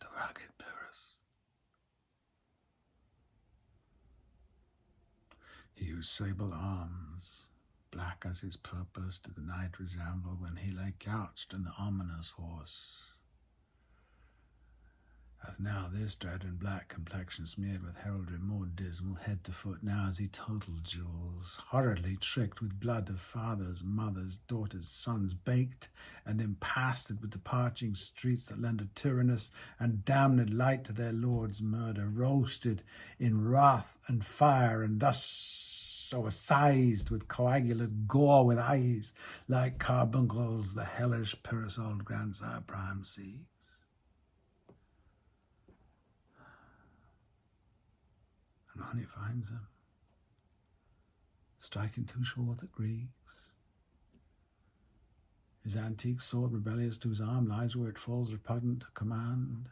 the rugged Pyrrhus. He whose sable arms, black as his purpose, did the night resemble when he lay couched in the ominous horse. Hath now this dread and black complexion smeared with heraldry more dismal, head to foot, now is he total jewels, horridly tricked with blood of fathers, mothers, daughters, sons, baked and impasted with the parching streets that lend a tyrannous and damned light to their lord's murder, roasted in wrath and fire, and thus so assized with coagulate gore, with eyes like carbuncles, the hellish Pyrrhus old grandsire Priam sees. And on he finds him, striking too short at Greeks. His antique sword, rebellious to his arm, lies where it falls, repugnant to command.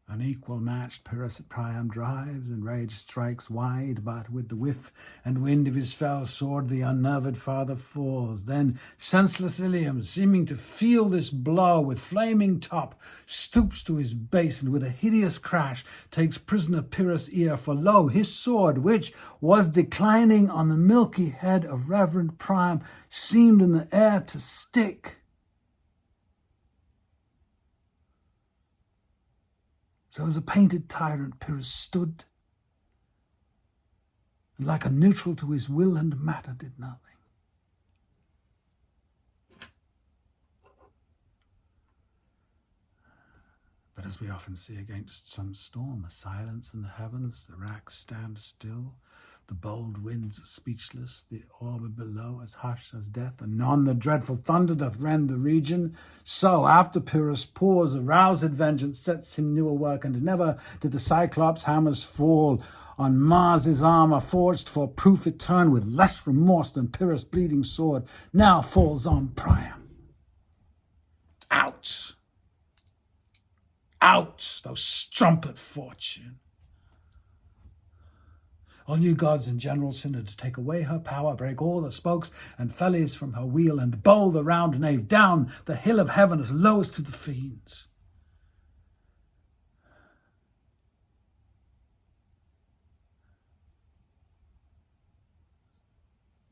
Unequal matched Pyrrhus at Priam drives, and rage strikes wide, but with the whiff and wind of his fell sword the unnerved father falls. Then senseless Ilium, seeming to feel this blow, with flaming top stoops to his base, and with a hideous crash takes prisoner Pyrrhus' ear, for lo, his sword, which was declining on the milky head of reverend Priam, seemed in the air to stick. So as a painted tyrant, Pyrrhus stood, and like a neutral to his will and matter did nothing. But as we often see against some storm, a silence in the heavens, the racks stand still, the bold winds speechless, the orb below as hushed as death. Anon the dreadful thunder doth rend the region. So after Pyrrhus' pause, aroused vengeance sets him newer work, and never did the Cyclops' hammers fall on Mars' armour forged for proof etern, with less remorse than Pyrrhus' bleeding sword now falls on Priam. Out! Out, thou strumpet fortune! All you gods and generals synod to take away her power, break all the spokes and fellies from her wheel, and bowl the round nave down the hill of heaven as low as to the fiends.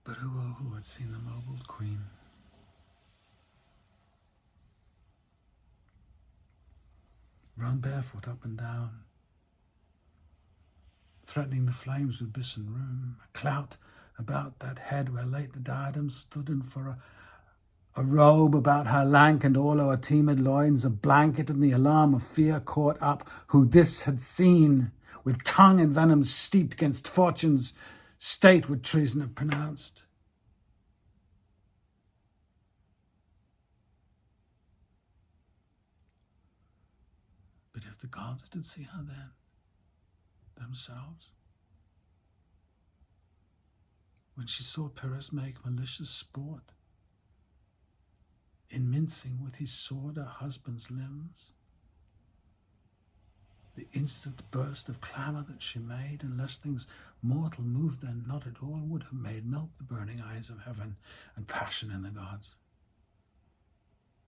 But who had seen the mobile queen? Run barefoot up and down, threatening the flames with bison rheum, a clout about that head where late the diadem stood, and for a robe about her lank and all o'er teemed loins, a blanket and the alarm of fear caught up, who this had seen, with tongue and venom steeped against fortune's state would treason have pronounced. But if the gods did see her then, themselves, when she saw Pyrrhus make malicious sport in mincing with his sword her husband's limbs, the instant burst of clamour that she made, unless things mortal moved then not at all, would have made melt the burning eyes of heaven and passion in the gods.